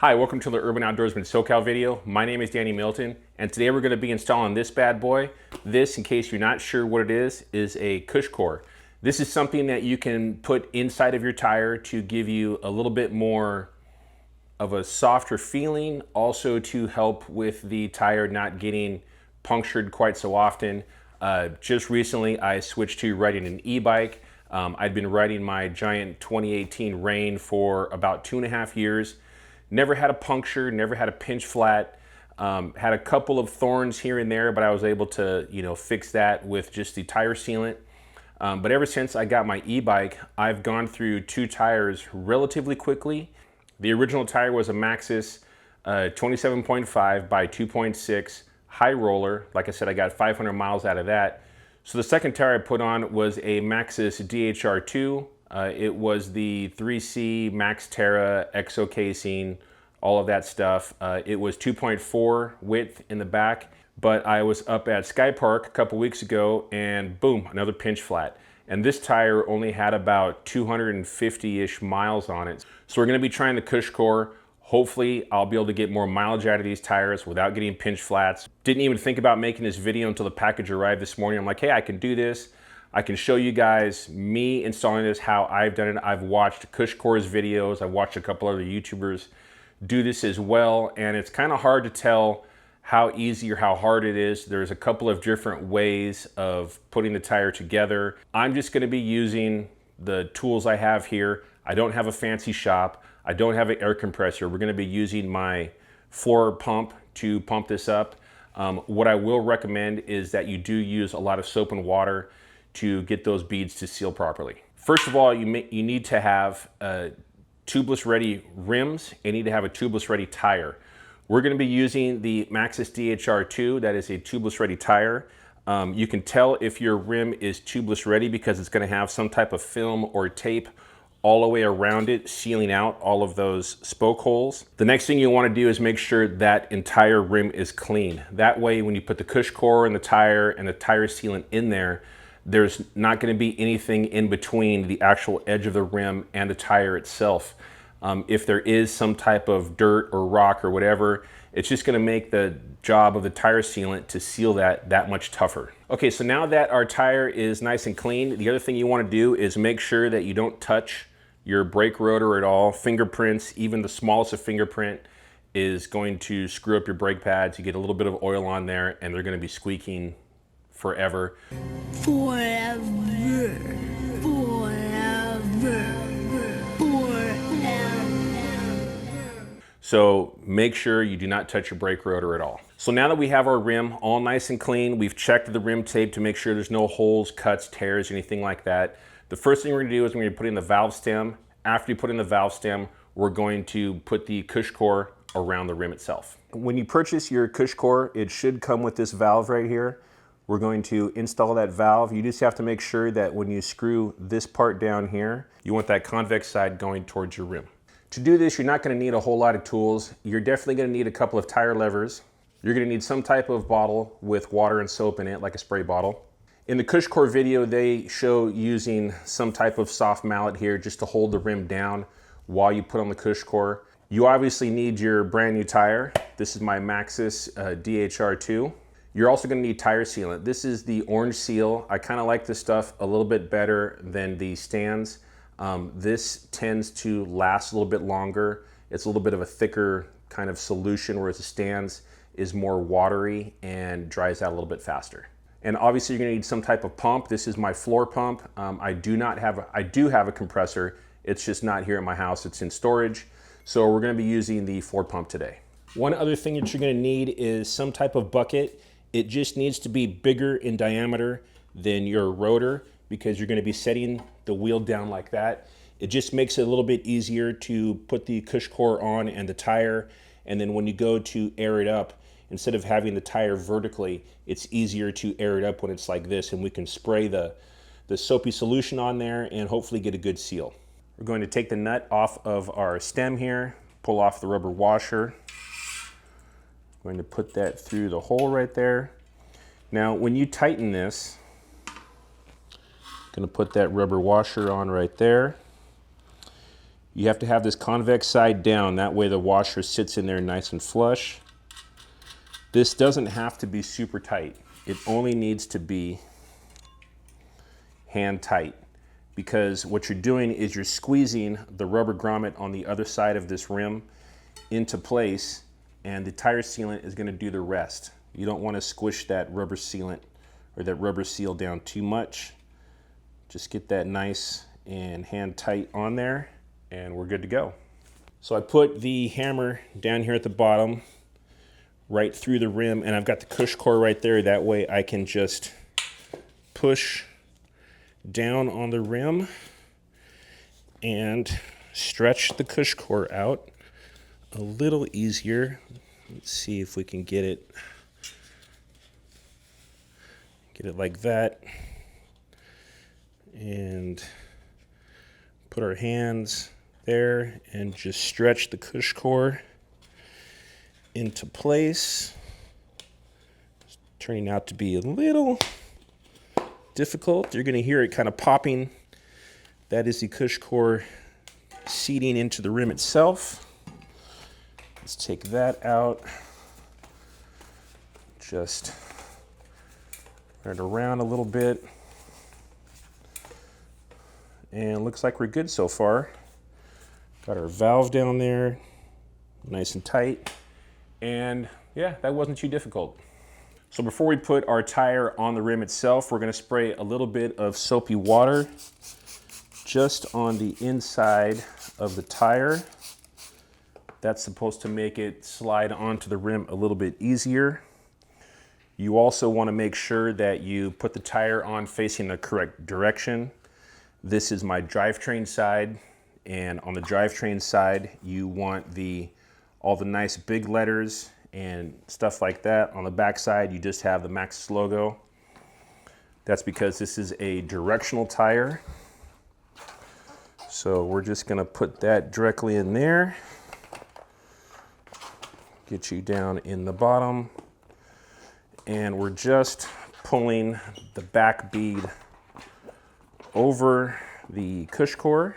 Hi, welcome to the Urban Outdoorsman SoCal video. My name is Danny Milton, and today we're going to be installing this bad boy. This, in case you're not sure what it is a CushCore. This is something that you can put inside of your tire to give you a little bit more of a softer feeling, also to help with the tire not getting punctured quite so often. Just recently, I switched to riding an e-bike. I'd been riding my giant 2018 Rain for about 2.5 years. Never had a puncture, never had a pinch flat. Had a couple of thorns here and there, but I was able to, fix that with just the tire sealant. But ever since I got my e-bike, I've gone through 2 tires relatively quickly. The original tire was a Maxxis 27.5 by 2.6 high roller. Like I said, I got 500 miles out of that. So the second tire I put on was a Maxxis DHR2. It was the 3C Max Terra Exo casing, all of that stuff. It was 2.4 width in the back, but I was up at Sky Park a couple weeks ago and boom, another pinch flat. And this tire only had about 250-ish miles on it. So we're gonna be trying the CushCore. Hopefully I'll be able to get more mileage out of these tires without getting pinch flats. Didn't even think about making this video until the package arrived this morning. I'm like, hey, I can do this. I can show you guys me installing this, how I've done it. I've watched CushCore's videos. I've watched a couple other YouTubers do this as well. And it's kind of hard to tell how easy or how hard it is. There's a couple of different ways of putting the tire together. I'm just gonna be using the tools I have here. I don't have a fancy shop. I don't have an air compressor. We're gonna be using my floor pump to pump this up. What I will recommend is that you do use a lot of soap and water to get those beads to seal properly. First of all, you need to have tubeless ready rims. You need to have a tubeless ready tire. We're gonna be using the Maxxis DHR2. That is a tubeless ready tire. You can tell if your rim is tubeless ready because it's gonna have some type of film or tape all the way around it, sealing out all of those spoke holes. The next thing you wanna do is make sure that entire rim is clean. That way, when you put the CushCore and the tire sealant in there, there's not going to be anything in between the actual edge of the rim and the tire itself. If there is some type of dirt or rock or whatever, it's just going to make the job of the tire sealant to seal that much tougher. Okay, so now that our tire is nice and clean, the other thing you want to do is make sure that you don't touch your brake rotor at all. Fingerprints, even the smallest of fingerprint, is going to screw up your brake pads. You get a little bit of oil on there and they're going to be squeaking forever. So make sure you do not touch your brake rotor at all. So now that we have our rim all nice and clean, we've checked the rim tape to make sure there's no holes, cuts, tears, anything like that. The first thing we're gonna do is we're gonna put in the valve stem. After you put in the valve stem, we're going to put the CushCore around the rim itself. When you purchase your CushCore, it should come with this valve right here. We're going to install that valve. You just have to make sure that when you screw this part down here, you want that convex side going towards your rim. To do this, you're not going to need a whole lot of tools. You're definitely going to need a couple of tire levers. You're going to need some type of bottle with water and soap in it, like a spray bottle. In the CushCore video, they show using some type of soft mallet here just to hold the rim down while you put on the CushCore. You obviously need your brand new tire. This is my Maxxis DHR2. You're also going to need tire sealant. This is the orange seal. I kind of like this stuff a little bit better than the stands. This tends to last a little bit longer. It's a little bit of a thicker kind of solution, whereas the stands is more watery and dries out a little bit faster. And obviously you're going to need some type of pump. This is my floor pump. I do have a compressor. It's just not here at my house. It's in storage. So we're going to be using the floor pump today. One other thing that you're going to need is some type of bucket. It just needs to be bigger in diameter than your rotor because you're going to be setting the wheel down like that. It just makes it a little bit easier to put the CushCore on and the tire, and then when you go to air it up, instead of having the tire vertically, it's easier to air it up when it's like this, and we can spray the soapy solution on there and hopefully get a good seal. We're going to take the nut off of our stem here, pull off the rubber washer. Going to put that through the hole right there. Now, when you tighten this, going to put that rubber washer on right there. You have to have this convex side down, that way the washer sits in there nice and flush. This doesn't have to be super tight. It only needs to be hand tight, because what you're doing is you're squeezing the rubber grommet on the other side of this rim into place, and the tire sealant is going to do the rest. You don't want to squish that rubber sealant or that rubber seal down too much. Just get that nice and hand tight on there, and we're good to go. So I put the hammer down here at the bottom, right through the rim, and I've got the CushCore right there. That way I can just push down on the rim and stretch the CushCore out a little easier. Let's see if we can get it like that, and put our hands there and just stretch the CushCore into place. It's turning out to be a little difficult. You're going to hear it kind of popping. That is the CushCore seating into the rim itself. Let's take that out. Just turn it around a little bit. And it looks like we're good so far. Got our valve down there, nice and tight. And yeah, that wasn't too difficult. So before we put our tire on the rim itself, we're going to spray a little bit of soapy water just on the inside of the tire. That's supposed to make it slide onto the rim a little bit easier. You also want to make sure that you put the tire on facing the correct direction. This is my drivetrain side, and on the drivetrain side, you want all the nice big letters and stuff like that. On the back side, you just have the Maxxis logo. That's because this is a directional tire. So we're just gonna put that directly in there. Get you down in the bottom. And we're just pulling the back bead over the CushCore.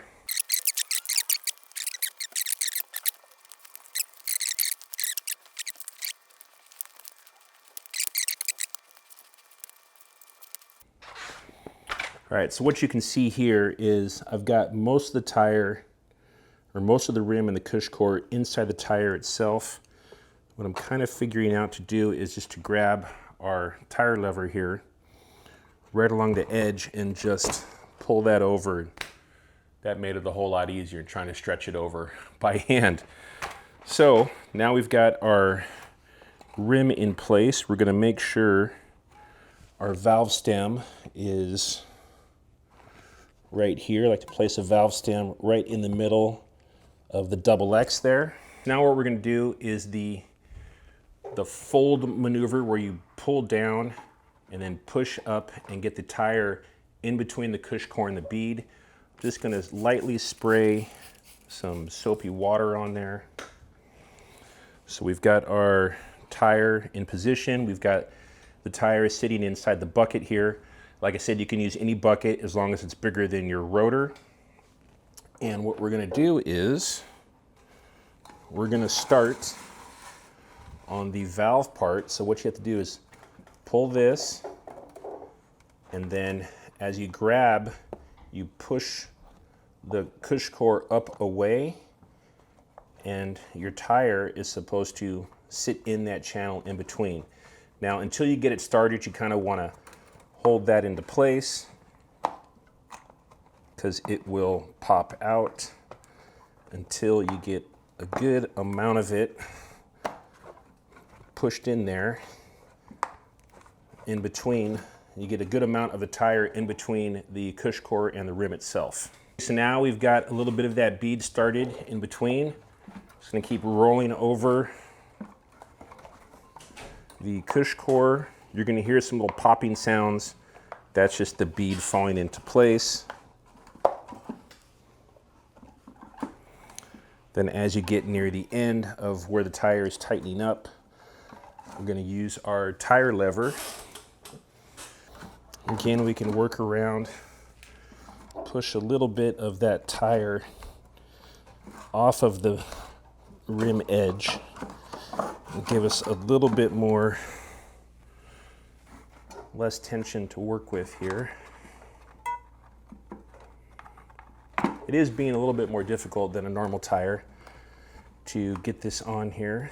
All right, so what you can see here is I've got most of the tire, or most of the rim and the CushCore inside the tire itself. What I'm kind of figuring out to do is just to grab our tire lever here right along the edge and just pull that over. That made it a whole lot easier trying to stretch it over by hand. So now we've got our rim in place. We're going to make sure our valve stem is right here. I like to place a valve stem right in the middle of the double X there. Now what we're going to do is the fold maneuver, where you pull down and then push up and get the tire in between the CushCore and the bead. I'm just going to lightly spray some soapy water on there. So we've got our tire in position. We've got the tire sitting inside the bucket here. Like I said, you can use any bucket as long as it's bigger than your rotor. And what we're going to do is we're going to start on the valve part. So what you have to do is pull this, and then as you grab, you push the CushCore up away, and your tire is supposed to sit in that channel in between. Now, until you get it started, you kind of want to hold that into place, because it will pop out until you get a good amount of it pushed in there in between. You get a good amount of the tire in between the CushCore and the rim itself. So now we've got a little bit of that bead started in between. Just gonna keep rolling over the CushCore. You're gonna hear some little popping sounds. That's just the bead falling into place. Then as you get near the end of where the tire is tightening up, we're going to use our tire lever. Again, we can work around, push a little bit of that tire off of the rim edge and give us a little bit more, less tension to work with here. It is being a little bit more difficult than a normal tire to get this on here.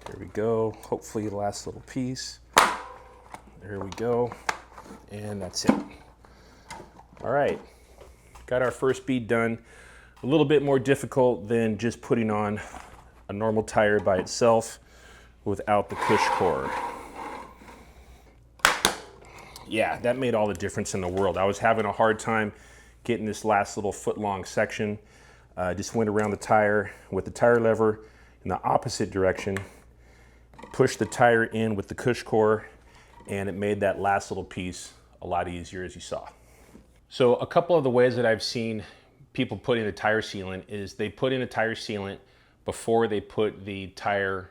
There we go. Hopefully the last little piece. There we go. And that's it. All right, got our first bead done. A little bit more difficult than just putting on a normal tire by itself without the CushCore. Yeah, that made all the difference in the world. I was having a hard time getting this last little foot-long section. Just went around the tire with the tire lever in the opposite direction, pushed the tire in with the CushCore, and it made that last little piece a lot easier, as you saw. So a couple of the ways that I've seen people put in a tire sealant is they put in a tire sealant before they put the tire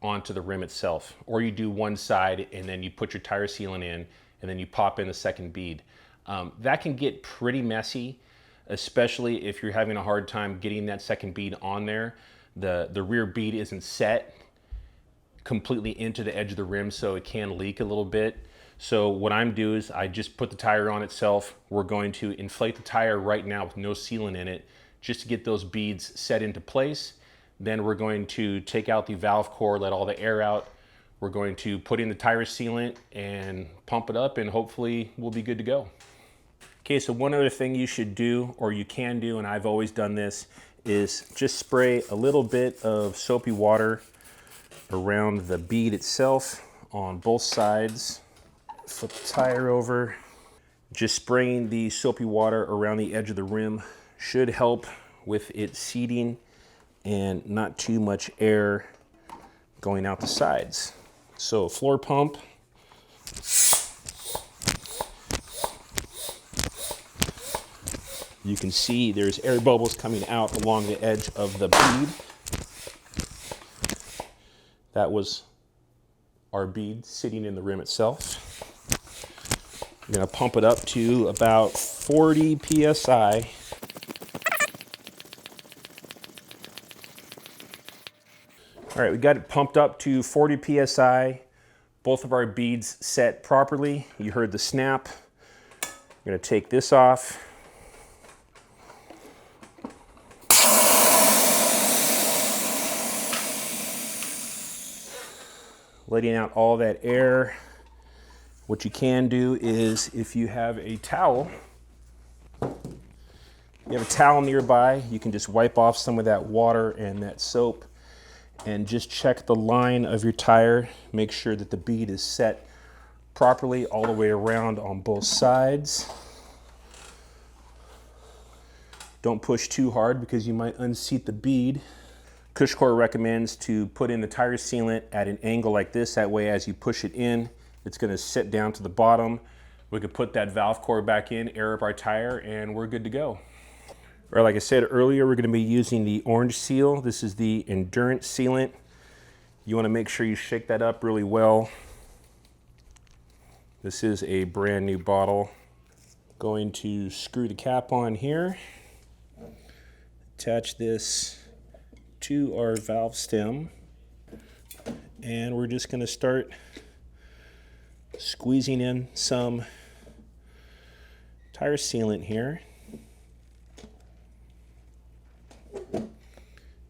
onto the rim itself, or you do one side and then you put your tire sealant in and then you pop in the second bead. That can get pretty messy, especially if you're having a hard time getting that second bead on there. The rear bead isn't set completely into the edge of the rim, so it can leak a little bit. So what I'm doing is I just put the tire on itself. We're going to inflate the tire right now with no sealant in it, just to get those beads set into place. Then we're going to take out the valve core, let all the air out. We're going to put in the tire sealant and pump it up, and hopefully we'll be good to go. Okay, so one other thing you should do, or you can do, and I've always done this, is just spray a little bit of soapy water around the bead itself on both sides. Flip the tire over. Just spraying the soapy water around the edge of the rim should help with it seating and not too much air going out the sides. So floor pump. You can see there's air bubbles coming out along the edge of the bead. That was our bead sitting in the rim itself. I'm going to pump it up to about 40 psi. All right, we got it pumped up to 40 psi. Both of our beads set properly. You heard the snap. I'm going to take this off. Letting out all that air. What you can do is, if you have a towel, nearby, you can just wipe off some of that water and that soap and just check the line of your tire. Make sure that the bead is set properly all the way around on both sides. Don't push too hard because you might unseat the bead. CushCore recommends to put in the tire sealant at an angle like this. That way, as you push it in, it's going to sit down to the bottom. We could put that valve core back in, air up our tire, and we're good to go. Or like I said earlier, we're going to be using the orange seal. This is the endurance sealant. You want to make sure you shake that up really well. This is a brand new bottle. Going to screw the cap on here. Attach this to our valve stem. And we're just going to start squeezing in some tire sealant here.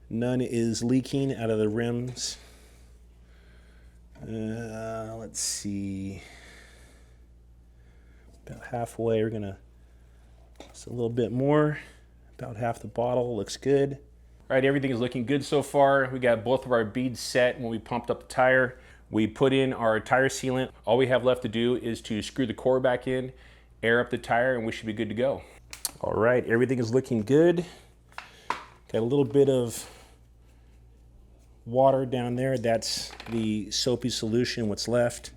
None is leaking out of the rims. Let's see. About halfway. We're gonna just a little bit more. About half the bottle. Looks good. All right, everything is looking good so far. We got both of our beads set when we pumped up the tire. We put in our tire sealant. All we have left to do is to screw the core back in, air up the tire, and we should be good to go. All right, everything is looking good. Got a little bit of water down there. That's the soapy solution, what's left.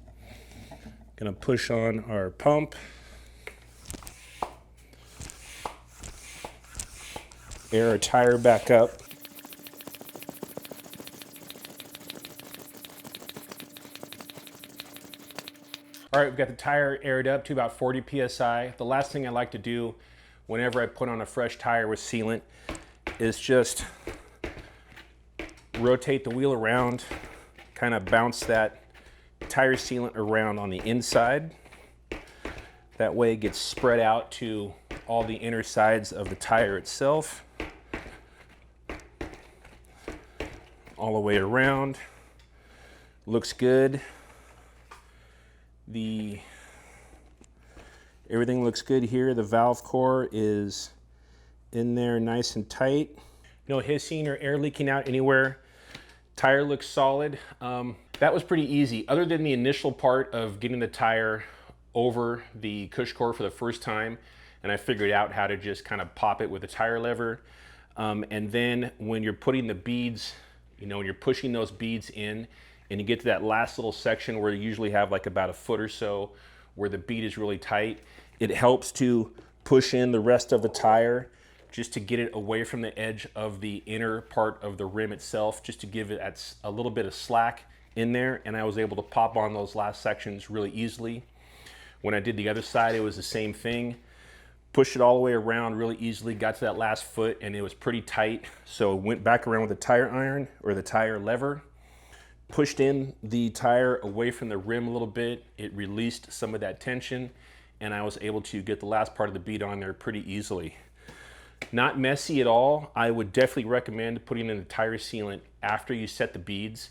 Gonna push on our pump. Air our tire back up. All right, we've got the tire aired up to about 40 PSI. The last thing I like to do whenever I put on a fresh tire with sealant is just rotate the wheel around, kind of bounce that tire sealant around on the inside. That way it gets spread out to all the inner sides of the tire itself. All the way around. Looks good. Everything looks good here. The valve core is in there nice and tight. No hissing or air leaking out anywhere. Tire looks solid. That was pretty easy. Other than the initial part of getting the tire over the CushCore for the first time, and I figured out how to just kind of pop it with a tire lever. And then when you're putting the beads, you know, when you're pushing those beads in and you get to that last little section where you usually have like about a foot or so where the bead is really tight, it helps to push in the rest of the tire just to get it away from the edge of the inner part of the rim itself, just to give it a little bit of slack in there. And I was able to pop on those last sections really easily. When I did the other side, it was the same thing. Pushed it all the way around really easily, got to that last foot, and it was pretty tight. So went back around with the tire iron or the tire lever, pushed in the tire away from the rim a little bit. It released some of that tension, and I was able to get the last part of the bead on there pretty easily. Not messy at all. I would definitely recommend putting in the tire sealant after you set the beads.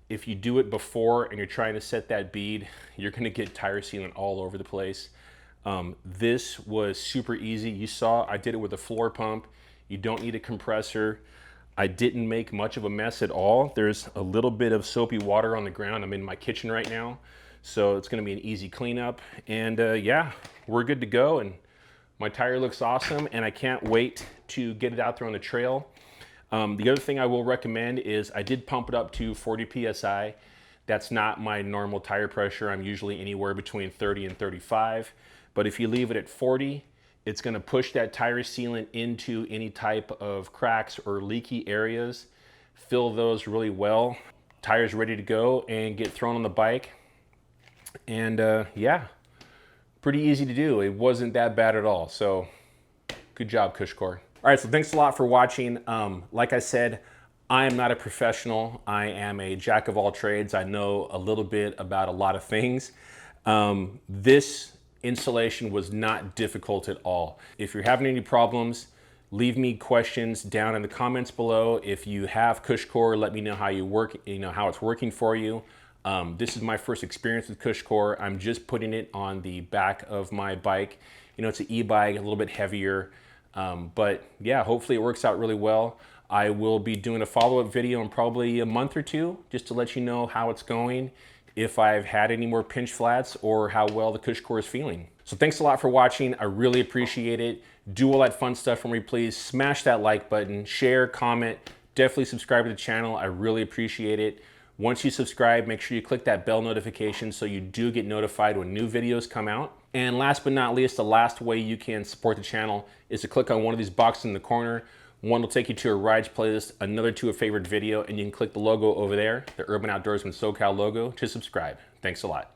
If you do it before and you're trying to set that bead, you're gonna get tire sealant all over the place. This was super easy. You saw I did it with a floor pump. You don't need a compressor. I didn't make much of a mess at all. There's a little bit of soapy water on the ground. I'm in my kitchen right now, so it's gonna be an easy cleanup. And yeah, we're good to go. And my tire looks awesome, and I can't wait to get it out there on the trail. The other thing I will recommend is I did pump it up to 40 PSI. That's not my normal tire pressure. I'm usually anywhere between 30 and 35. But if you leave it at 40, it's gonna push that tire sealant into any type of cracks or leaky areas, fill those really well. Tire's ready to go and get thrown on the bike. And yeah, pretty easy to do. It wasn't that bad at all. So good job, CushCore. All right, so thanks a lot for watching. Like I said, I am not a professional. I am a jack of all trades. I know a little bit about a lot of things. This installation was not difficult at all. If you're having any problems, leave me questions down in the comments below. If you have CushCore, let me know how you work, how it's working for you. This is my first experience with CushCore. I'm just putting it on the back of my bike. It's an e-bike, a little bit heavier. But yeah, hopefully it works out really well. I will be doing a follow-up video in probably a month or two, just to let you know how it's going, if I've had any more pinch flats, or how well the CushCore is feeling. So thanks a lot for watching. I really appreciate it. Do all that fun stuff for me, please. Smash that like button, share, comment, definitely subscribe to the channel. I really appreciate it. Once you subscribe, make sure you click that bell notification so you do get notified when new videos come out. And last but not least, the last way you can support the channel is to click on one of these boxes in the corner. One will take you to a rides playlist, another to a favorite video, and you can click the logo over there, the Urban Outdoorsman SoCal logo, to subscribe. Thanks a lot.